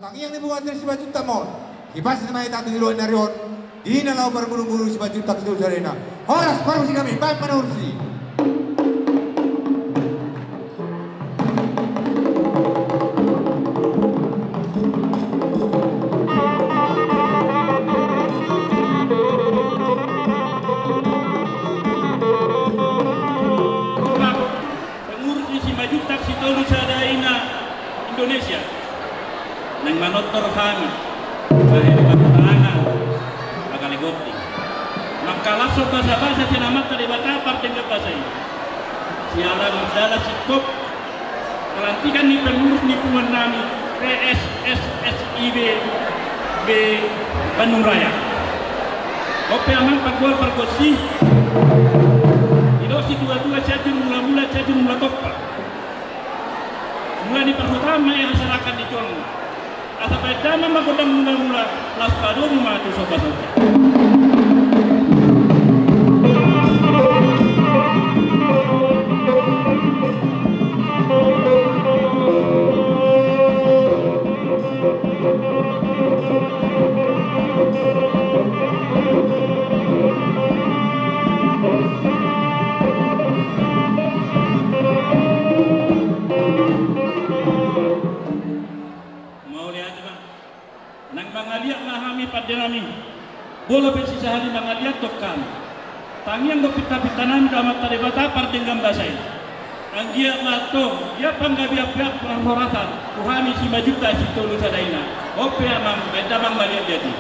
Tangiang dibuat dari Siba Juta mon. Kipas na may tatong iluan na riyon. Di na lao berburu-buru Siba Juta ke seluruh arena. Horas parusi kami, baik panursi. Pengurus di Siba Juta ke seluruh arena Indonesia. Nang manotor kami bahaya tangan bakal goti maka langsung bahasa-bahasa cenamat tadi batapar dengan bahasa ini siaran adalah cukup pelantikan di pengurus lingkungan kami PSSSIB B Bandung Raya oke aman pergol pergosi idosi dua-dua cajun mula-mula cajun mula topak mulai di pertama yang masyarakat dicolong sampai dama magodang mula-mula las padu rumah itu sobat-sobat Nami bola bersisa hari mangaliat tokan tangian dopita-pitanan kamat tadi batapar dengan bahasa ini anggia mato ya panggabiak-biak perhoratan kuhami Siba Juta si tolu sadaina ope amam bedamang maliat jadi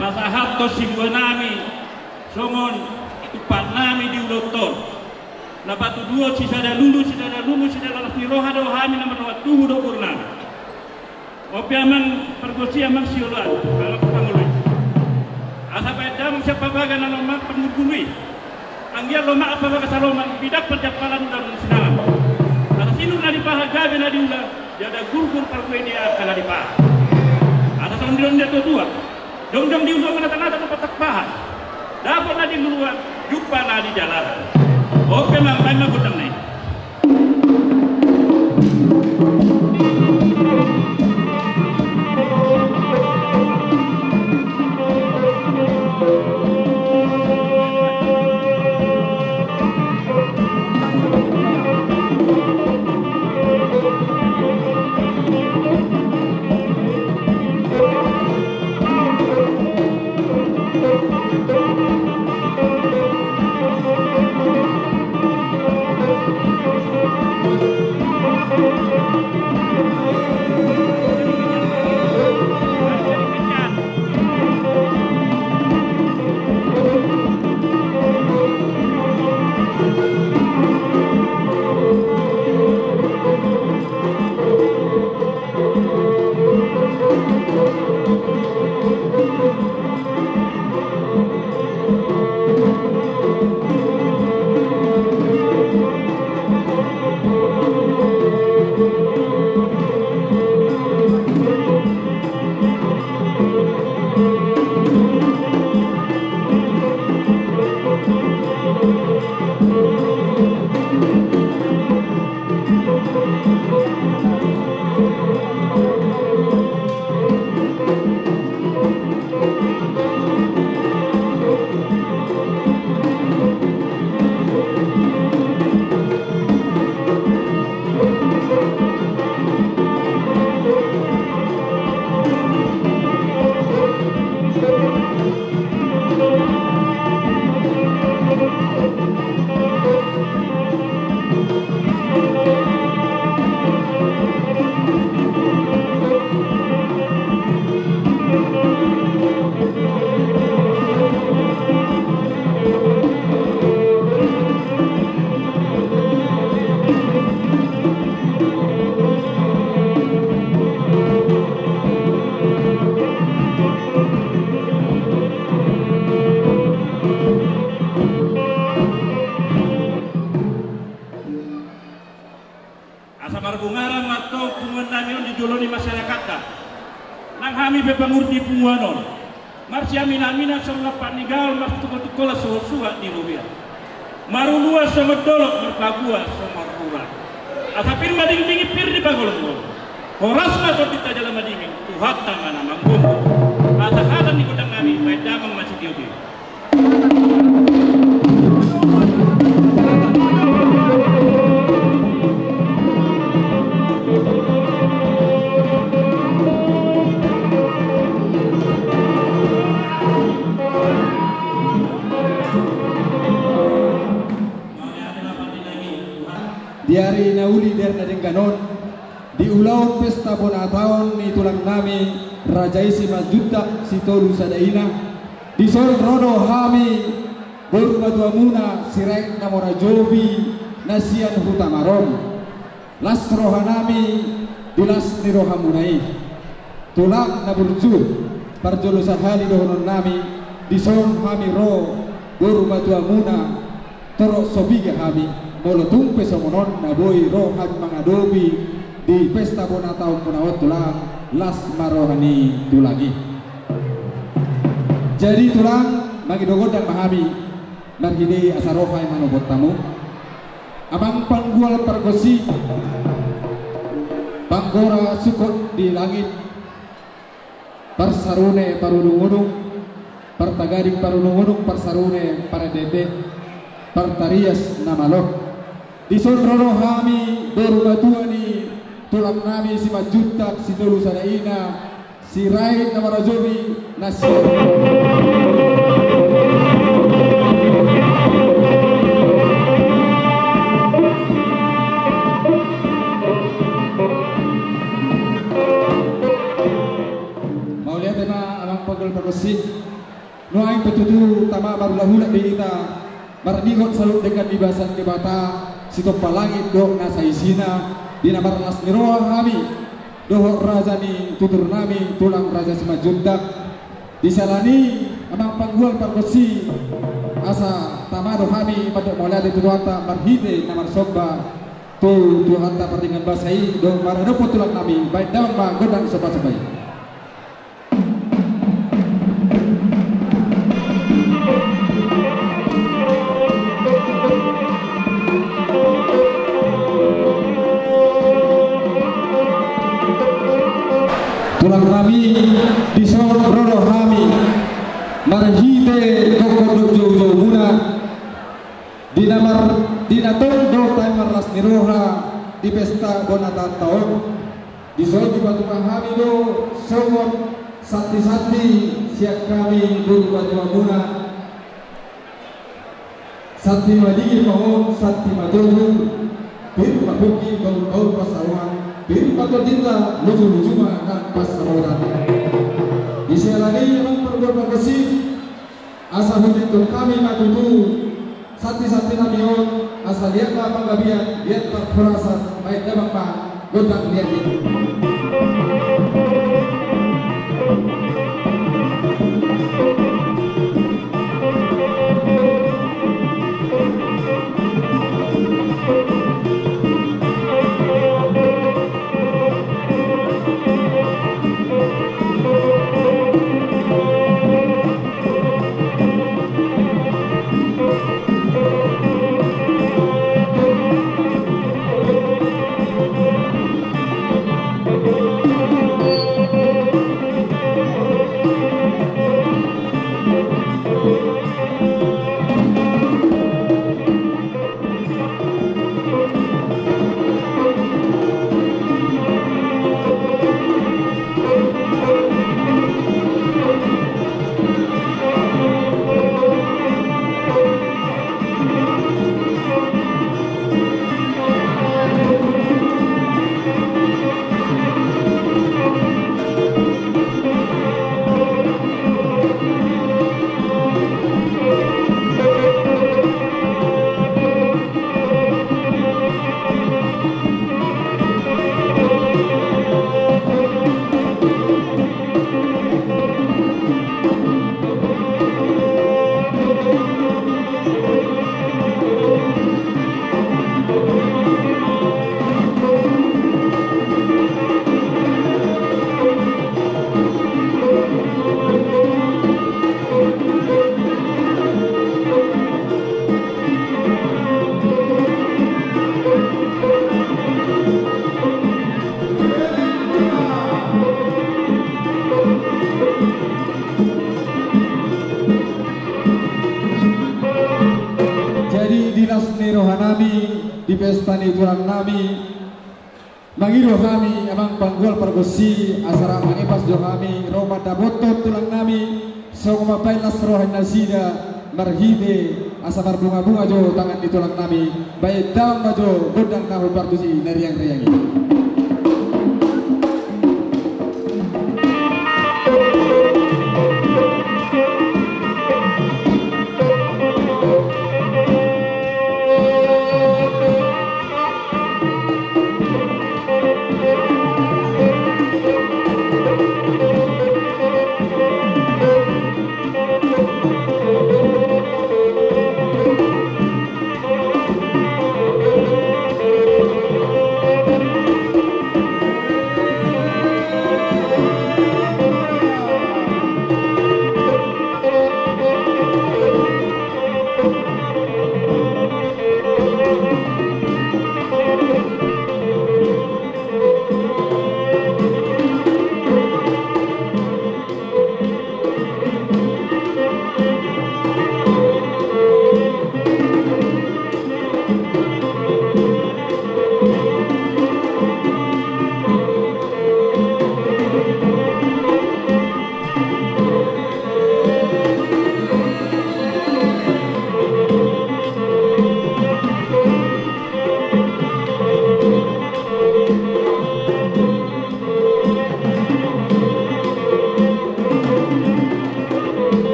pasahat to simbo nami songon tupat nami di ulotor na batu dua sisada lulu sisada roha do hami na menawat tuhu do urna opi amang pergosi amang siolan kalau pangului asa bedam siapa baga na loma pengurgului anggia loma apa baga saloma bidak perjapalan dan sinalam asa sinu na dipahaga na diula ada gurgur perkue dia kala dipah asa sondiron dia tua dong diundang menata-nata tempat takpahan dapat na di luar jumpa na di jalanan oke mang tanya gudang nih Bungaran matau pungan namion di joloni masyarakat nang kami bepangurti punguanon marsi amina sama panigal mas tukul-tukola suha di rubia marulua sama dolok merpabua sama rura asapir mading-ding pir di bagolong koras masuk kita jalan mading tuhat tangan manggung asa-asa di kudang kami baik damang masih diubi Diari nauli derna dengganon di ulau pesta bonataon ni tulang nami Raja Isi Majuta Sitolu Sadaina di sol rodo hami berbatua muna sirek namora jobi nasian hutamarom las rohanami dilas ni rohamunai tulang naburju parjolo sahali dohonon nami di sol hami ro berbatua muna torok sobiga hami molo tumpe somonon na boy rohan mangadobi di pesta bonataon punawat tulang las marohani tulagi. Jadi tulang bagi dogod dan mahami narhide asarohai manobot tamu abang panggual pargosi panggora sukot di langit parsarune parulungunung partagaring parulungunung parsarune paradede partarias namaloh di sonrono hami dorubatuani tulang nami si Majutak si Tolu Sadaina si Rai Namarajobi nasi mau lihat na amang pagol-pagosih no ay petutu tama marulahula di ita mardigot salut dengan ibasan ke bata sito palangit do nasa isina di namar las niroa kami doho raja ni tutur nami tulang raja Simajundak disalani amang panggual pargosi asa tamado kami pada mulai di tujuanta marhide namar sobba tu tujuanta perdingan basai do maradopo tulang nami baik daun ma godang sobat-sobat. Tulang kami di sol rodo kami marhite kokodok jojo muna di namar di natong do timer las niroha di pesta bonatan tahun di sol di batu kami do somot sati-sati siap kami do batu muna sati madigi mohon sati madohu bir mabuki bau pasawan bir patut dinta lucu-lucu makan pas saudara. Isi lagi yang perbuatan kasih asa hujan kami matutu sati-sati namion asa lihat apa gabian lihat tak perasa baik dapat pak godang lihat itu. kami mangido kami amang panggol pergosi asara mangipas jo kami Roma dabotot tulang nami so mapailas rohan nasida marhide asa bunga-bunga jo tangan di tulang nami baik daun jo godang nahu partusi nariang-riangi.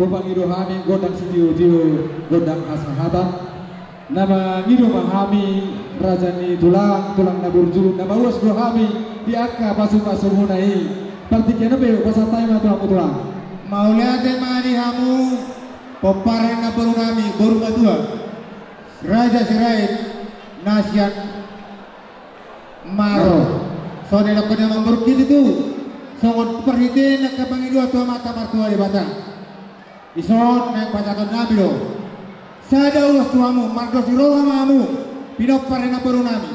Pangido kami godang sitiu-tiu godang asahatan nama ngido mahami rajani tulang naburju nama uas go kami di akka pasu-pasu munai partikian be pasatai ma tulang mau lihat mani hamu peparan na baru nami baru matua Raja Sirait Nasian Maro so dia kena memberkit itu songot perhitin nak pangido tua mata martua di batang ison naik pacaton nabi lo sada ulas tuamu mardo siroha mamu pinok parena baru nami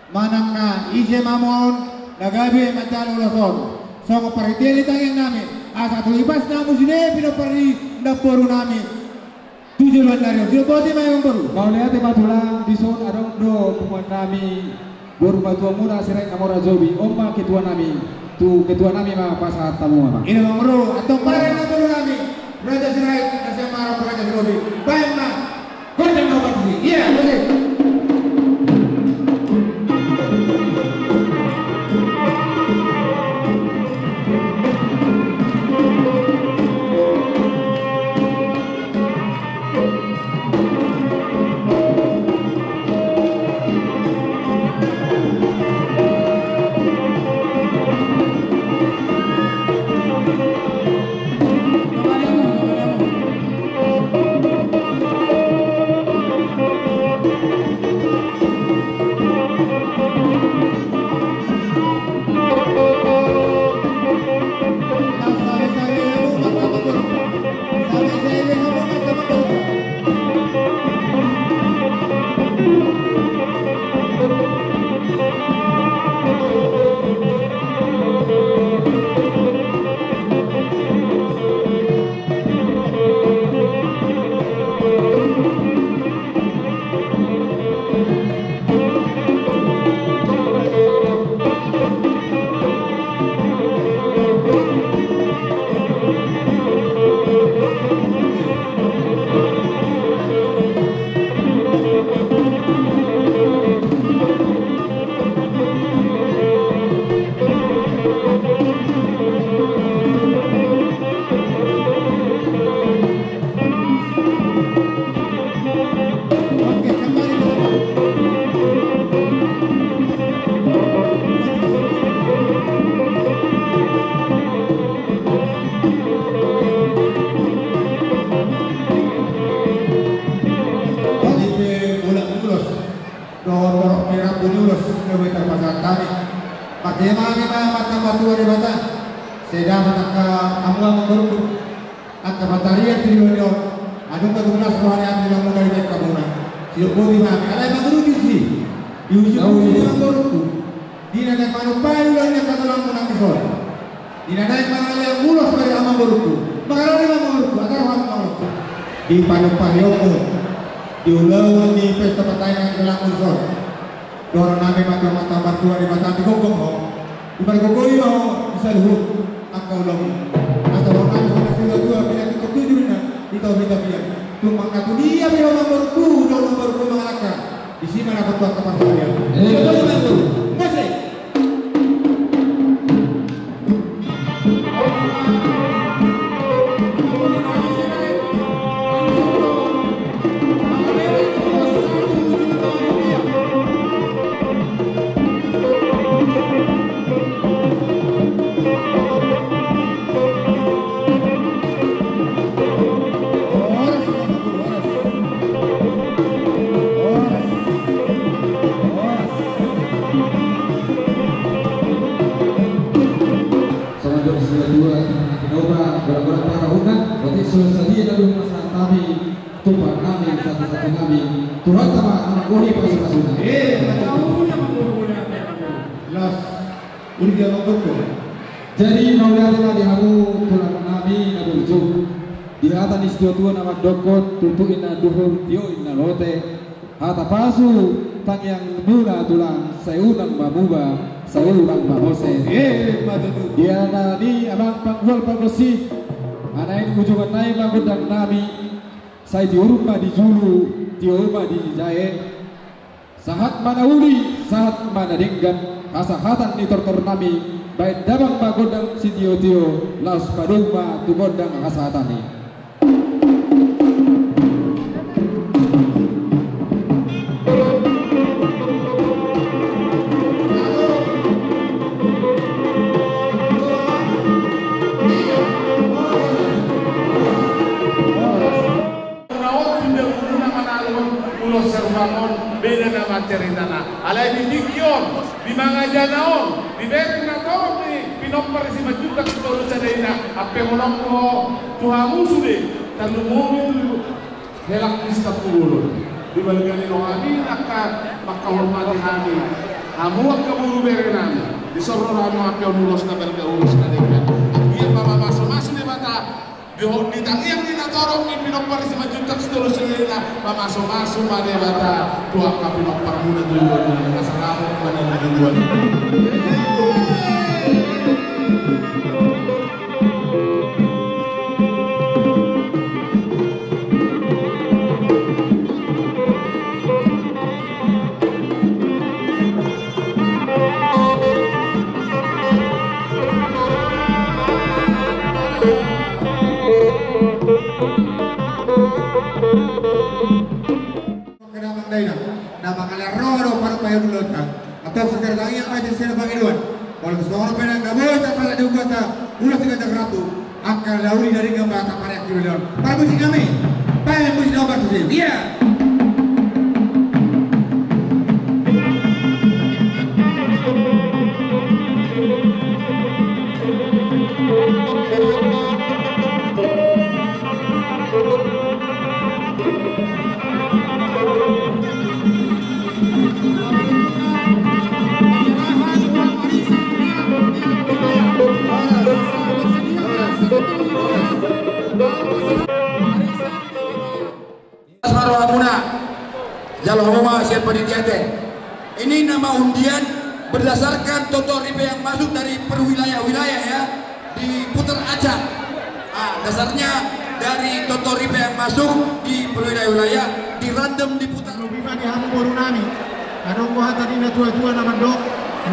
manang na ise mamon nagabe macalo loson songo pariteli tangen nami asa tu ibas namu sine pinok pari na baru nami tujuan dari sio boti mayong baru mau lihat matulang dison adong do pumuan nami baru batua muna sirai namora jobi omma ketua nami tu ketua nami ma pasat tamu apa ini mamro atau parena baru nami Raja Sirait Nasian Maro Raja Sirobi baik na godang nomor sih iya betul mata batu di bata. Seda mata amua mengurung. Angka batalian trio adung ke tunas rohani ambil yang muda di kamuna. Siok bodi mami. Alai menguruti sih. Di ujung yang mengurungku. Di naik manupai ulang yang kata lang menang kisor. Di naik mangal yang mulos pada amang mengurungku. Mengalau di mengurungku. Agar rohani mengurungku. Di panupai yoko. Di ulang di pesta pertanyaan yang kelang kisor. Dorong nabi mata berdua di mata di gogong ho. Di pada gogoi ho bisa luhur. Angka ulang. Atau orang nabi sudah dua bila kita tujuh di tahun kita biar. Tumpang aku dia bila nomorku mengalahkan. Di sini mana ketua kepartian. Masih. Tuhan sama anak kori pasukan. Las udah dia ngomong. Jadi naudari di hamu tulang nabi nabi ujuk. Di hatan istiwa tua nama dokot tutuin na duhur tio inna lote. Hata pasu tang yang mula tulang sayunang mamuba sayunang mamose. Dia nani abang panggol panggosi. Anak ujukan naik mangudang nabi. Saya diuruma di julu, diuruma di jahe. Sahat mana uli, sahat mana denggan. Asahatan di tortor nami. Baik dabang magodang si tio-tio. Laus paduma tu godang asahatan ni. Beda nama ceritana. Alai didikion, di mangajanaon, di beri naton ni pinompar si majuka kitoro cadaina. Ape monongko tuhamu sude, tandu mobil helak kista puluh. Di bagian rohani akan maka hormati kami. Kamu akan buru beri nami. Di sorong kamu ape ulos na berga ulos na dekat. Dia mama masuk di mata. Di tangiang ni natorong ni pinompar si majuka kitoro cadaina. Masuk pada bata tua kapinopar muda dulu asalamu pada duluan. Nama kalian roh para payah ulutang atau sekarang yang aja sini pangiluan. Kalau seorang penang kamu tak pada diugat ulah tiga ratu akan lauri dari gambar tak pada kiluan. Para musik kami, payah musik obat sih. Dia. Siapa didiate? Ini nama undian berdasarkan Toto Ribe yang masuk dari perwilayah-wilayah ya diputar acak. Dasarnya dari Toto Ribe yang masuk di perwilayah-wilayah di random diputar. Lubiba di hamu baru nami. Anong buhat tadi na tua-tua naman dok.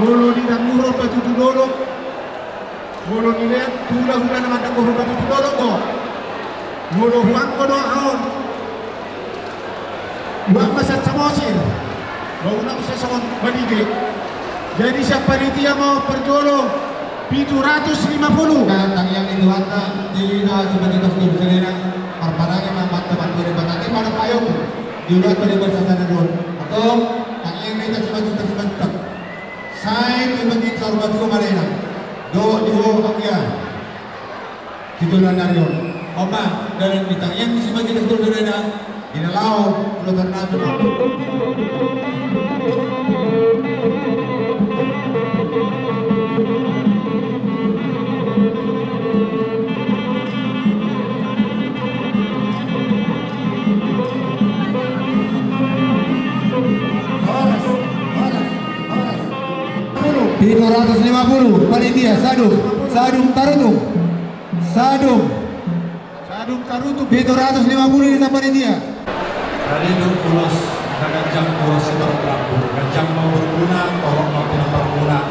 Bolo di namuro patutu dolok. Bolo nilihat hula-hula naman namuro patutu dolok ko. Bolo huang ko doon aon. Buat masat samosir, mau nak bisa sama badige. Jadi siapa panitia mau perjolo 750. Datang yang itu hantar di sebagai di Selena, perpadanya mampat teman dari batang pada payung. Diulat pada bersasana dulu. Atau yang kita sebagai Saya berbagi korban dua malena. Do akia. Titulan Narion. Oma dan bintang yang sebagai dokter Dorena di dalam Pulau Ternate. Pito 150 panitia Sadum Tarutung Pito 150 di panitia. Dari Pulos Ganjang Pulos Sitorapur Ganjang mau berguna tolong mau tidak berguna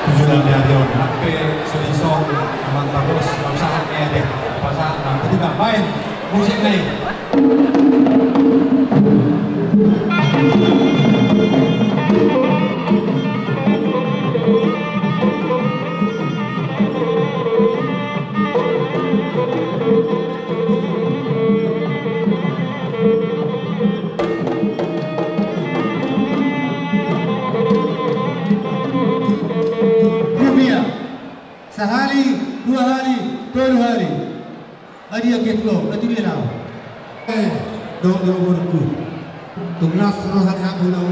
tujuan dari HP sedison aman terus usaha deh pasal nanti juga main musik naik. Sehari, 2 hari, 3 hari. Hadiah ketlo, nanti dia tahu. Dong urutku. Tunglas rohan habulau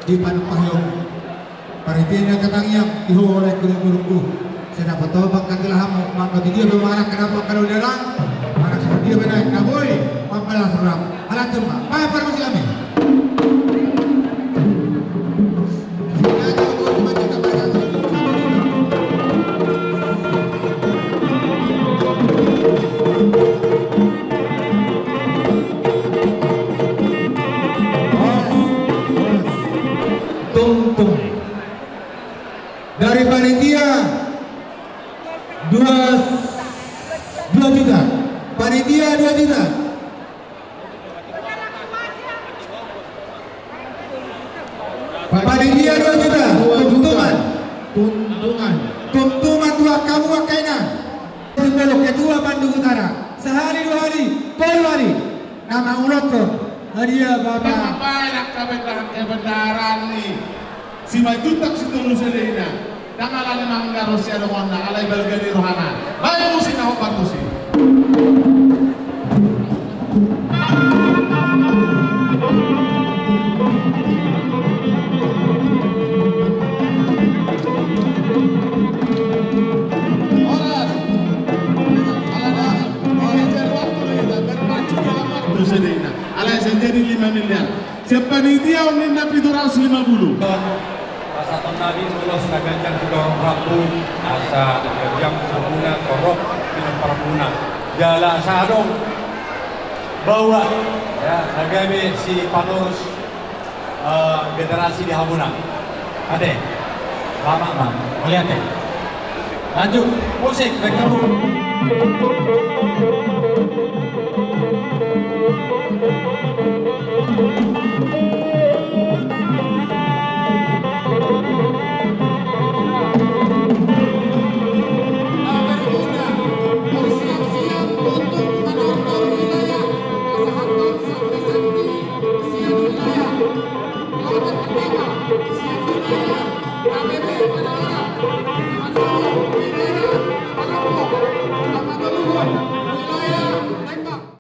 di panupah yang paritina katangiyam iho oleh guru-guruku. Saya dapat tahu bakal hamu, maka dia bermarah kenapa kalau dia lang. Marah seperti dia benar, nah boy, mapalah seram. Alat tempat, apa perlu kami? Dari panitia 2 juta. Panitia 2 juta. Panitia 2 juta. Tuntuman tua kamu wakaina. Ketua Bandung Utara. Sehari 2 hari, 10 hari. Nama ulotro. Hadiah Bapak. Apa enak kebenaran nih? Si majutak si tulus sedina. Tangalan mangga Rusia Rwanda alai balgani rohana. Bayu musi na hopartu si. Alai sendiri 5 miliar. Sepanitia unin napi 250. Asa Nabi Pulos Ganjang Sitorapur asa Ganjang Sabuna Korok dengan Parabuna Jala Sadong bawa ya nagabe si panos generasi di Hamuna ade lama bang lihat ya lanjut musik rekam.